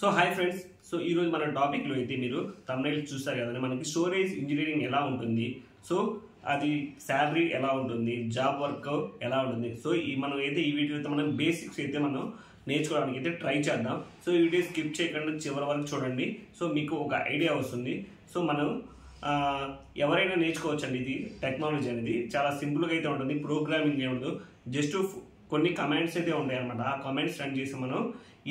So hi friends, so ఈరోజు మన టాపిక్లో అయితే మీరు తమిళ చూస్తారు కదండి, మనకి స్టోరేజ్ ఇంజనీరింగ్ ఎలా ఉంటుంది, సో అది శాలరీ ఎలా ఉంటుంది, జాబ్ వర్క్ ఎలా ఉంటుంది. సో మనం అయితే ఈ వీడియో అయితే మనం బేసిక్స్ అయితే మనం నేర్చుకోవడానికి అయితే ట్రై చేద్దాం. సో ఈ వీడియో స్కిప్ చేయకుండా చివరి వరకు చూడండి. సో మీకు ఒక ఐడియా వస్తుంది. సో మనం ఎవరైనా నేర్చుకోవచ్చండి. ఇది టెక్నాలజీ అనేది చాలా సింపుల్గా అయితే ఉంటుంది. ప్రోగ్రామింగ్ ఏముండదు, జస్ట్ కొన్ని కమెంట్స్ అయితే ఉంటాయి అనమాట. ఆ కమెంట్స్ రన్ చేసి మనం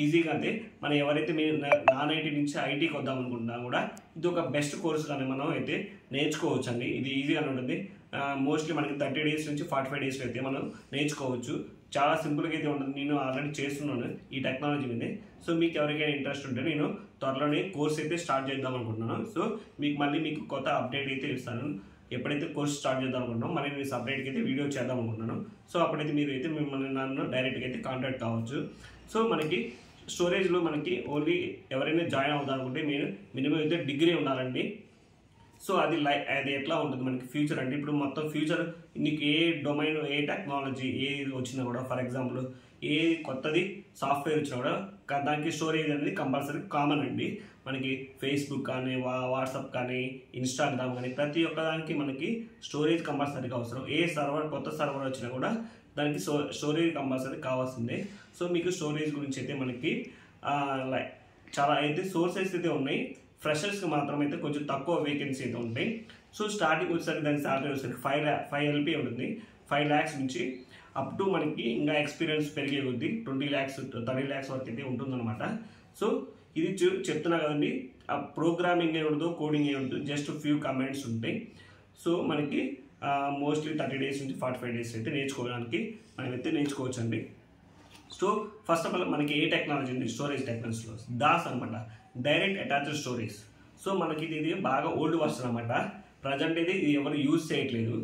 ఈజీగా అయితే మనం ఎవరైతే మీరు నాన్ ఐటీ నుంచి ఐటీకి వద్దాం అనుకుంటున్నా కూడా ఇది ఒక బెస్ట్ కోర్స్ కానీ మనం అయితే నేర్చుకోవచ్చు అండి. ఇది ఈజీగానే ఉంటుంది. మోస్ట్లీ మనకి 30 days నుంచి 45 days అయితే మనం నేర్చుకోవచ్చు. చాలా సింపుల్గా అయితే ఉంటుంది. నేను ఆల్రెడీ చేస్తున్నాను ఈ టెక్నాలజీ మీద. సో మీకు ఎవరికైనా ఇంట్రెస్ట్ ఉంటే నేను త్వరలోనే కోర్స్ అయితే స్టార్ట్ చేద్దాం అనుకుంటున్నాను. సో మీకు కొత్త అప్డేట్ అయితే ఇస్తాను. ఎప్పుడైతే కోర్స్ స్టార్ట్ చేద్దాం అనుకుంటున్నాం, మరి నేను సపరేట్గా అయితే వీడియో చేద్దాం అనుకుంటున్నాను. సో అప్పుడైతే మీరు అయితే మిమ్మల్ని నన్ను డైరెక్ట్గా అయితే కాంటాక్ట్ కావచ్చు. సో మనకి స్టోరేజ్లో మనకి ఓన్లీ ఎవరైనా జాయిన్ అవుదాం అనుకుంటే మినిమం అయితే డిగ్రీ ఉండాలండి. సో అది ఎట్లా ఉంటుంది మనకి ఫ్యూచర్ అంటే, ఇప్పుడు మొత్తం ఫ్యూచర్ నీకు ఏ డొమైన్, ఏ టెక్నాలజీ ఏది వచ్చినా కూడా, ఫర్ ఎగ్జాంపుల్ ఏ కొత్తది సాఫ్ట్వేర్ వచ్చినా కూడా దానికి స్టోరేజ్ అనేది కంపల్సరీ కామన్ అండి. మనకి ఫేస్బుక్ కానీ, వాట్సాప్ కానీ, ఇన్స్టాగ్రామ్ కానీ ప్రతి ఒక్క దానికి మనకి స్టోరేజ్ కంపల్సరీగా అవసరం. ఏ కొత్త సర్వర్ వచ్చినా కూడా దానికి స్టోరేజ్ కంపల్సరీ కావాల్సిందే. సో మీకు స్టోరేజ్ గురించి అయితే మనకి చాలా అయితే సోర్సెస్ అయితే ఉన్నాయి. ఫ్రెషర్స్కి మాత్రం అయితే కొంచెం తక్కువ వేకెన్సీ అయితే ఉంటాయి. సో స్టార్టింగ్ వచ్చేసరికి దాని శాలరీ వచ్చేసరికి 5 LP ఉంటుంది. 5 lakhs నుంచి అప్ టు మనకి ఇంకా ఎక్స్పీరియన్స్ పెరిగే కొద్ది 20 lakhs 30 lakhs వరకు అయితే ఉంటుందన్నమాట. సో ఇది చెప్తున్నా కదండి, ఆ ప్రోగ్రామింగ్ ఏ ఉండదు, కోడింగ్ ఏ ఉండదు, జస్ట్ ఫ్యూ కమెంట్స్ ఉంటాయి. సో మనకి మోస్ట్లీ 30 days నుంచి 45 days అయితే నేర్చుకోవడానికి మనమైతే నేర్చుకోవచ్చు అండి. సో ఫస్ట్ ఆఫ్ ఆల్ మనకి ఏ టెక్నాలజీ ఉంది స్టోరేజ్ టెక్నాలజీలో, దాస్ అనమాట, డైరెక్ట్ అటాచ్డ్ స్టోరేజ్. సో మనకి ఇది బాగా ఓల్డ్ వర్షన్ అనమాట. ప్రజెంట్ ఇది ఎవరు యూజ్ చేయట్లేదు.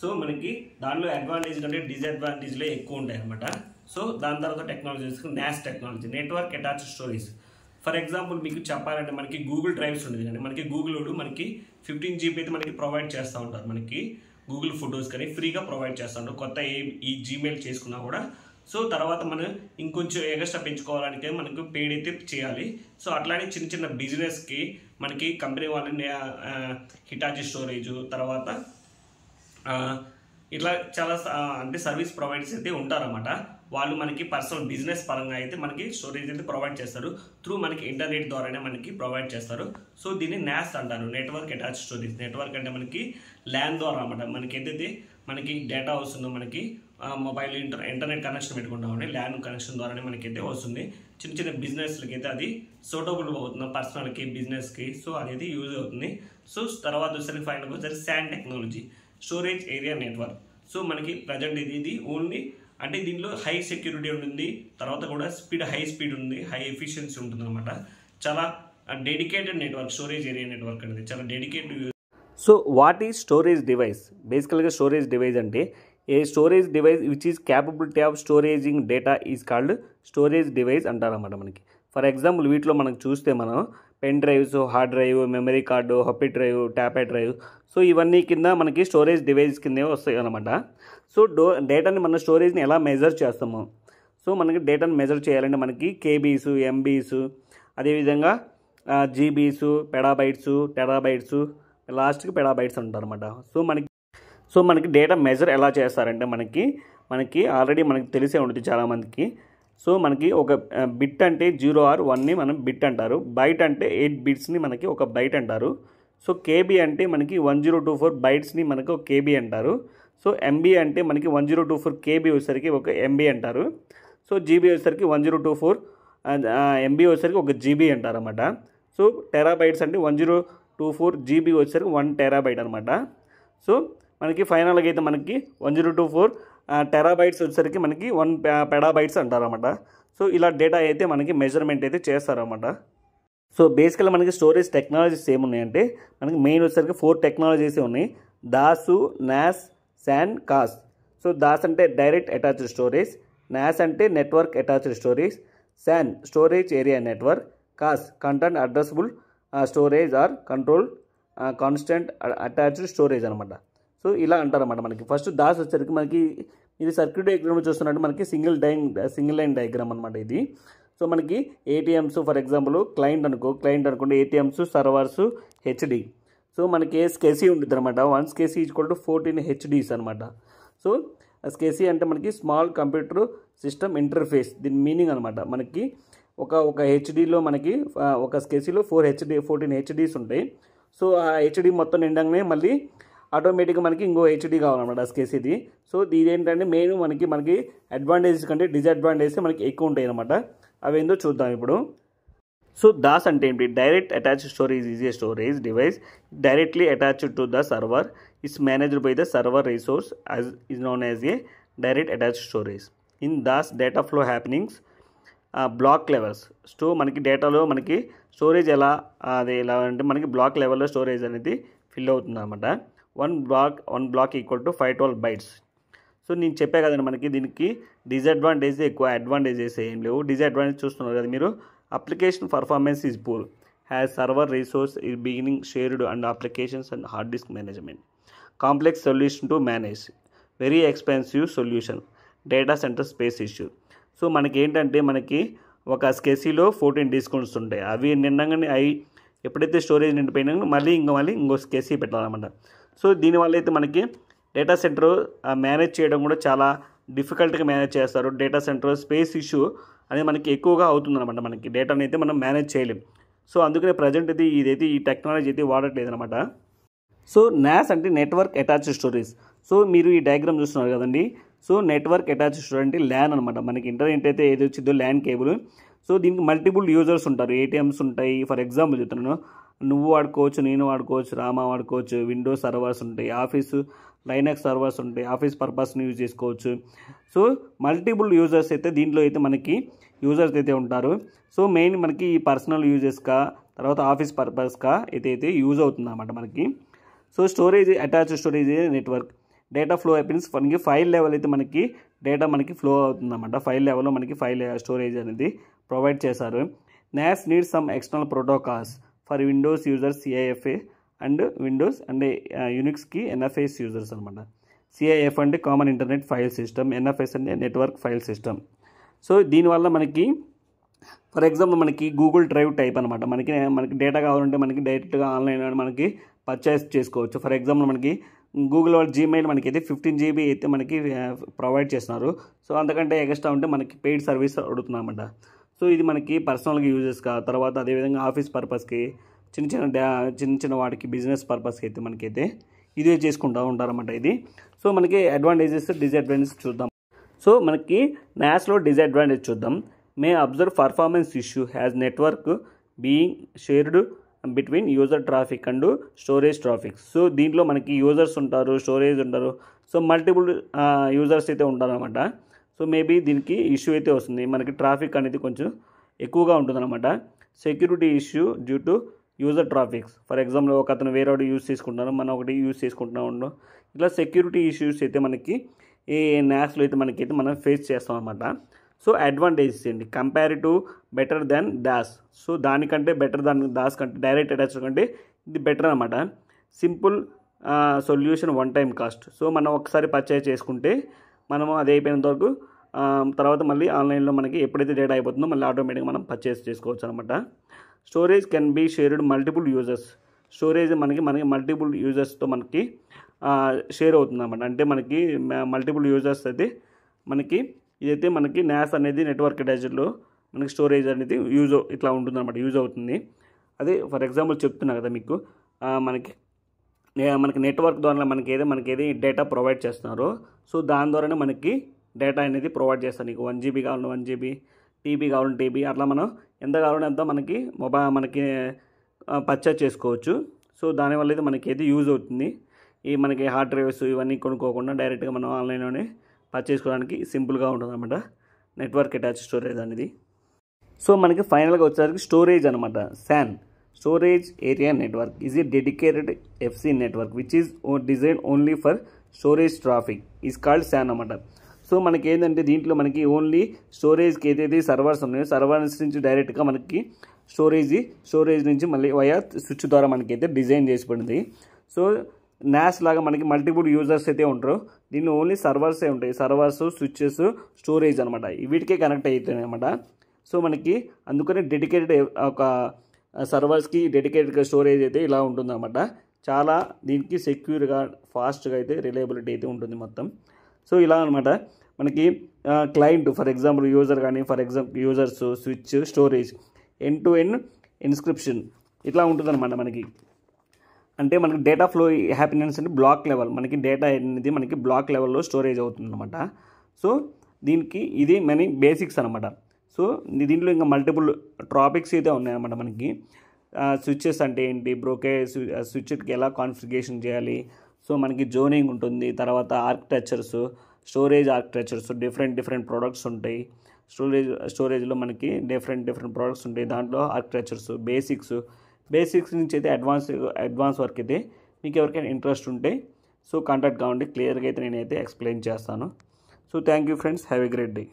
సో మనకి దాంట్లో అడ్వాంటేజ్ కంటే డిసడ్వాంటేజ్లే ఎక్కువ ఉంటాయి అనమాట. సో దాని తర్వాత technologies NAS technology, network attached storage. For example మీకు చెప్పాలంటే మనకి గూగుల్ డ్రైవ్స్ ఉండేది కానీ మనకి గూగుల్ మనకి 15 GB అయితే మనకి ప్రొవైడ్ చేస్తూ ఉంటారు. మనకి గూగుల్ ఫొటోస్ కానీ ఫ్రీగా ప్రొవైడ్ చేస్తూ ఉంటారు. కొత్త ఈ జీమెయిల్ చేసుకున్నా కూడా. సో తర్వాత మనం ఇంకొంచెం ఎక్స్ట్రా పెంచుకోవడానికి మనకు పెయిడ్ అయితే చేయాలి. సో అట్లానే చిన్న బిజినెస్కి మనకి కంపెనీ వాళ్ళని హిటాచీ స్టోరేజ్, తర్వాత ఇట్లా చాలా అంటే సర్వీస్ ప్రొవైడర్స్ అయితే ఉంటారన్నమాట. వాళ్ళు మనకి పర్సనల్ బిజినెస్ పరంగా అయితే మనకి స్టోరేజ్ అయితే ప్రొవైడ్ చేస్తారు. త్రూ మనకి ఇంటర్నెట్ ద్వారానే మనకి ప్రొవైడ్ చేస్తారు. సో దీన్ని నాస్ అంటారు, నెట్వర్క్ అటాచ్ స్టోరేజ్. నెట్వర్క్ అంటే మనకి ల్యాన్ ద్వారా అన్నమాట. మనకి ఏదైతే మనకి డేటా వస్తుందో, మనకి మొబైల్ ఇంటర్నెట్ కనెక్షన్ పెట్టుకుంటామండి, ల్యాన్ కనెక్షన్ ద్వారానే మనకైతే వస్తుంది. చిన్న బిజినెస్లకి అయితే అది సూటబుల్ అవుతుంది, పర్సనల్కి, బిజినెస్కి. సో అనేది యూజ్ అవుతుంది. సో తర్వాత వచ్చేసరికి ఫైనల్గా వచ్చేసరికి SAN technology, storage area network. So మనకి ప్రజెంట్ ఇది ఓన్లీ అంటే దీనిలో హై సెక్యూరిటీ ఉంటుంది, తర్వాత కూడా హై స్పీడ్ ఉంది, హై ఎఫిషియన్సీ ఉంటుంది అనమాట. చాలా dedicated network storage area network అనేది, చాలా dedicated. So what is storage device? బేసికల్గా స్టోరేజ్ డివైస్ అంటే a storage device which is capability of storaging data is called storage device అంటారన్నమాట మనకి. ఫర్ ఎగ్జాంపుల్ వీటిలో మనం చూస్తే మనం pen drives, hard drive, memory card, హప్పీ డ్రైవ్, ట్యాపే డ్రైవ్, సో ఇవన్నీ కింద మనకి స్టోరేజ్ డివైస్ కిందే వస్తాయి అనమాట. సో డేటాని మన స్టోరేజ్ని ఎలా మెజర్ చేస్తాము? సో మనకి డేటాను మెజర్ చేయాలంటే మనకి కేబీస్, ఎంబీస్, అదేవిధంగా జీబీస్, పెడాబైట్స్, టెరాబైట్స్, లాస్ట్కి పెడాబైట్స్ అంటారు అనమాట. సో మనకి డేటా మెజర్ ఎలా చేస్తారంటే మనకి ఆల్రెడీ మనకి తెలిసే ఉంటుంది చాలామందికి. సో మనకి ఒక బిట్ అంటే 0 or 1ని మనం బిట్ అంటారు. బైట్ అంటే 8 bitsని మనకి ఒక బైట్ అంటారు. సో కేబీ అంటే మనకి 1024 bytesని మనకి ఒక కేబీ అంటారు. సో ఎంబీ అంటే మనకి 1024 KB వచ్చేసరికి ఒక ఎంబీ అంటారు. సో జీబీ వచ్చేసరికి 1024 ఎంబీ వచ్చేసరికి ఒక జీబీ అంటారు అనమాట. సో టెరాబైట్స్ అంటే 1024 GB వచ్చేసరికి 1 TB అనమాట. సో మనకి ఫైనల్గా అయితే మనకి 1024 టెరాబైట్స్ వచ్చేసరికి మనకి 1 PB అంటారన్నమాట. సో ఇలా డేటా అయితే మనకి మెజర్మెంట్ అయితే చేస్తారన్నమాట. సో బేసికల్గా మనకి స్టోరేజ్ టెక్నాలజీస్ ఏమున్నాయంటే మనకి మెయిన్ వచ్చేసరికి 4 టెక్నాలజీస్ ఉన్నాయి: DAS, NAS, SAN, CAS. So DAS అంటే డైరెక్ట్ అటాచ్డ్ స్టోరేజ్, నాస్ అంటే network attached storage, SAN storage area network, CAS content addressable storage or control constant attached storage అనమాట. So ఇలా అంటారన్నమాట. మనకి first Das వచ్చేసరికి మనకి ఇది సర్క్యూట్ డయాగ్రామ్ చూస్తున్నట్టు మనకి సింగిల్ లైన్ డయాగ్రామ్ అనమాట ఇది. సో మనకి ఏటీఎమ్స్ ఫర్ ఎగ్జాంపుల్ క్లయింట్ అనుకోండి ఏటీఎమ్స్ సర్వర్స్ హెచ్డి. సో మనకి స్కెసి ఉంటుంది అనమాట. 1 SCSI ఈక్వల్ టు 14 HDs అనమాట. సో స్కెసి అంటే మనకి స్మాల్ కంప్యూటర్ సిస్టమ్ ఇంటర్ఫేస్, దీని మీనింగ్ అనమాట. మనకి ఒక హెచ్డీలో మనకి ఒక స్కెసిలో 14 HDs ఉంటాయి. సో ఆ హెచ్డి మొత్తం నిండగానే మళ్ళీ ఆటోమేటిక్గా మనకి ఇంకో హెచ్డి కావాలన్నమాట స్కెసిది. సో ఇది ఏంటంటే మెయిన్ మనకి అడ్వాంటేజెస్ కంటే డిసడ్వాంటేజెస్ మనకి ఎక్కువ ఉంటాయి అనమాట. అవి ఏందో చూద్దాం ఇప్పుడు. సో దాస్ అంటే ఏంటి? Direct attached storage is a storage device directly attached to the server is managed by the server resource as is known as a direct attached storage. In DAS data flow happenings block levels. So మనకి డేటాలో మనకి storage ఎలా అంటే మనకి black లెవెల్లో storage అనేది fill అవుతుంది అనమాట. One block equal to 512 bytes. So నేను చెప్పే కదండి మనకి దీనికి డిసడ్వాంటేజ్ ఎక్కువ, అడ్వాంటేజెస్ ఏం లేవు. డిసడ్వాంటేజ్ చూస్తున్నారు కదా మీరు. Application performance is poor, has server resource is beginning shared and applications and hard disk management, complex solution to manage, very expensive solution, data centre space issue. So మనకి ఏంటంటే మనకి ఒక స్కెసిలో 14 డిస్కౌంట్స్ ఉంటాయి. అవి నిండగానే ఎప్పుడైతే స్టోరేజ్ నిండిపోయినా మళ్ళీ ఇంకో స్కెసి పెట్టాలన్నమాట. సో దీనివల్ల అయితే మనకి డేటా సెంటర్ మేనేజ్ చేయడం కూడా చాలా డిఫికల్ట్గా మేనేజ్ చేస్తారు. డేటా సెంటర్ స్పేస్ ఇష్యూ అనేది మనకి ఎక్కువగా అవుతుందన్నమాట. మనకి డేటాని అయితే మనం మేనేజ్ చేయలేం. సో అందుకనే ప్రజెంట్ అయితే ఈ టెక్నాలజీ అయితే వాడట్లేదు అనమాట. సో NAS అంటే నెట్వర్క్ అటాచ్డ్ స్టోరేజ్. సో మీరు ఈ డయాగ్రామ్ చూస్తున్నారు కదండి. సో నెట్వర్క్ అటాచ్డ్ స్టోరేజ్ అంటే ల్యాన్ అనమాట. మనకి ఇంటర్నెట్ అయితే ఏది వచ్చిందో ల్యాన్ కేబుల్. సో దీనికి మల్టిపుల్ యూజర్స్ ఉంటారు, ఏటీఎమ్స్ ఉంటాయి. ఫర్ ఎగ్జాంపుల్ చెప్తున్నాను, నువ్వు వాడుకోవచ్చు, నేను వాడుకోవచ్చు, రామా వాడుకోవచ్చు, విండోస్ సర్వర్స్ ఉంటాయి, ఆఫీసు లైనక్స్ సర్వర్స్ ఉంటాయి, ఆఫీస్ పర్పస్ని యూజ్ చేసుకోవచ్చు. సో మల్టిపుల్ యూజర్స్ అయితే దీంట్లో అయితే మనకి యూజర్స్ అయితే ఉంటారు. సో మెయిన్ మనకి ఈ పర్సనల్ యూజెస్గా తర్వాత ఆఫీస్ పర్పస్గా అయితే యూజ్ అవుతుంది అన్నమాట మనకి. So storage attached storage network data flow happens. మనకి ఫైల్ లెవెల్ అయితే మనకి డేటా మనకి ఫ్లో అవుతుంది అన్నమాట. ఫైల్ లెవెల్లో మనకి ఫైల్ స్టోరేజ్ అనేది ప్రొవైడ్ చేశారు. NAS needs some external protocols for windows users CIFA and windows and యూనిక్స్కి NFS యూజర్స్ అనమాట. CIF అంటే common internet file system, NFS అంటే నెట్వర్క్ ఫైల్ సిస్టమ్. సో దీనివల్ల మనకి ఫర్ ఎగ్జాంపుల్ మనకి గూగుల్ డ్రైవ్ టైప్ అనమాట. మనకి డేటా కావాలంటే మనకి డైరెక్ట్గా ఆన్లైన్ మనకి పర్చేస్ చేసుకోవచ్చు. ఫర్ ఎగ్జాంపుల్ మనకి గూగుల్ వాళ్ళ జీమెయిల్ మనకైతే 15 GB అయితే మనకి ప్రొవైడ్ చేస్తున్నారు. సో అంతకంటే ఎక్స్ట్రా ఉంటే మనకి పెయిడ్ సర్వీస్ అడుగుతుంది అనమాట. సో ఇది మనకి పర్సనల్గా యూజెస్గా, తర్వాత అదేవిధంగా ఆఫీస్ పర్పస్కి, చిన్న వాటికి బిజినెస్ పర్పస్కి అయితే మనకైతే ఇదే చేసుకుంటూ ఉంటారన్నమాట ఇది. సో మనకి అడ్వాంటేజెస్ డిసడ్వాంటేజెస్ చూద్దాం. సో మనకి NASలో డిసడ్వాంటేజ్ చూద్దాం. May observe performance issue has network being shared between user traffic and storage traffic. So దీంట్లో మనకి యూజర్స్ ఉంటారు, స్టోరేజ్ ఉంటారు. సో మల్టిపుల్ యూజర్స్ అయితే ఉంటారనమాట. సో మేబీ దీనికి ఇష్యూ అయితే వస్తుంది. మనకి ట్రాఫిక్ అనేది కొంచెం ఎక్కువగా ఉంటుందన్నమాట. Security issue due to user traffics. For example ఒక అతను వేరే వాడు యూజ్ చేసుకుంటారు, మనం ఒకటి యూజ్ చేసుకుంటూ ఉండడం, ఇట్లా సెక్యూరిటీ ఇష్యూస్ అయితే మనకి ఈ NASలో అయితే మనకైతే మనం ఫేస్ చేస్తాం అనమాట. సో అడ్వాంటేజెస్ ఏంటి? Comparative better than Das. So దానికంటే బెటర్ దాన్ దాస్ కంటే డైరెక్ట్ అటాచ్ కంటే ఇది బెటర్ అనమాట. Simple solution, one time cost. So మనం ఒకసారి పర్చేజ్ చేసుకుంటే మనము అది అయిపోయినంత వరకు తర్వాత మళ్ళీ ఆన్లైన్లో మనకి ఎప్పుడైతే డేటా అయిపోతుందో మళ్ళీ ఆటోమేటిక్గా మనం పర్చేస్ చేసుకోవచ్చు అనమాట. Storage can be shared multiple users. Storage మనకి మల్టిపుల్ యూజర్స్తో మనకి షేర్ అవుతుంది అనమాట. అంటే మనకి మల్టిపుల్ యూజర్స్ అయితే మనకి ఇదైతే మనకి NAS అనేది నెట్వర్క్ అటాచ్డ్లో మనకి స్టోరేజ్ అనేది ఇట్లా ఉంటుందన్నమాట, యూజ్ అవుతుంది. అదే ఫర్ ఎగ్జాంపుల్ చెప్తున్నా కదా మీకు, మనకి నెట్వర్క్ ద్వారా మనకేది డేటా ప్రొవైడ్ చేస్తున్నారో సో దాని ద్వారానే మనకి డేటా అనేది ప్రొవైడ్ చేస్తారు. నీకు 1 GB కావాలంటే 1 GB, TB కావాలంటే TB, అట్లా మనం ఎంత కావాలంటే అంత మనకి పర్చేజ్ చేసుకోవచ్చు. సో దానివల్ల అయితే మనకి ఏది యూజ్ అవుతుంది. మనకి హార్డ్ డ్రైవ్స్ ఇవన్నీ కొనుక్కోకుండా డైరెక్ట్గా మనం ఆన్లైన్లోనే పర్చేజ్ చేసుకోవడానికి సింపుల్గా ఉంటుంది అనమాట నెట్వర్క్ అటాచ్ స్టోరేజ్ అనేది. సో మనకి ఫైనల్గా వచ్చేసరికి స్టోరేజ్ అనమాట. SAN storage area network is a dedicated FC network which is design only for storage traffic is called SAN అనమాట. సో మనకి ఏంటంటే దీంట్లో మనకి ఓన్లీ స్టోరేజ్కి ఏదైతే సర్వర్స్ ఉన్నాయో సర్వర్స్ నుంచి డైరెక్ట్గా మనకి స్టోరేజ్ నుంచి మళ్ళీ వయా స్విచ్ ద్వారా మనకైతే డిజైన్ చేసి పడింది. సో NAS లాగా మనకి మల్టిపుల్ యూజర్స్ అయితే ఉంటారు. దీనిలో ఓన్లీ సర్వర్సే ఉంటాయి. సర్వర్స్, స్విచ్చెస్, స్టోరేజ్ అనమాట వీటికే కనెక్ట్ అవుతాయి అనమాట. సో మనకి అందుకని డెడికేటెడ్ ఒక సర్వర్స్కి డెడికేటెడ్ స్టోరేజ్ అయితే ఇలా ఉంటుందన్నమాట. చాలా దీనికి సెక్యూర్గా ఫాస్ట్గా అయితే రిలయబిలిటీ అయితే ఉంటుంది మొత్తం. సో ఇలా అనమాట మనకి క్లయింట్ ఫర్ ఎగ్జాంపుల్ యూజర్ కానీ users switch storage end to end inscription ఇట్లా ఉంటుందన్నమాట మనకి. అంటే మనకి డేటా ఫ్లో హ్యాపీనెస్ అంటే బ్లాక్ లెవెల్, మనకి డేటా అనేది మనకి బ్లాక్ లెవెల్లో స్టోరేజ్ అవుతుందన్నమాట. సో దీనికి ఇది మన బేసిక్స్ అనమాట. సో దీంట్లో ఇంకా మల్టిపుల్ టాపిక్స్ అయితే ఉన్నాయన్నమాట మనకి. స్విచ్చెస్ అంటే ఏంటి, స్విచ్కి ఎలా కాన్ఫిగరేషన్ చేయాలి, సో మనకి జోనింగ్ ఉంటుంది, తర్వాత architectures, storage architectures, different products ఉంటాయి. స్టోరేజ్లో మనకి డిఫరెంట్ ప్రొడక్ట్స్ ఉంటాయి. దాంట్లో ఆర్కిటెక్చర్స్, బేసిక్స్ నుంచి అయితే అడ్వాన్స్ వరకు అయితే మీకు ఎవరికైనా ఇంట్రెస్ట్ ఉంటే సో కాంటాక్ట్ కావండి. క్లియర్గా అయితే నేనైతే ఎక్స్ప్లెయిన్ చేస్తాను. So thank you friends, have a great day.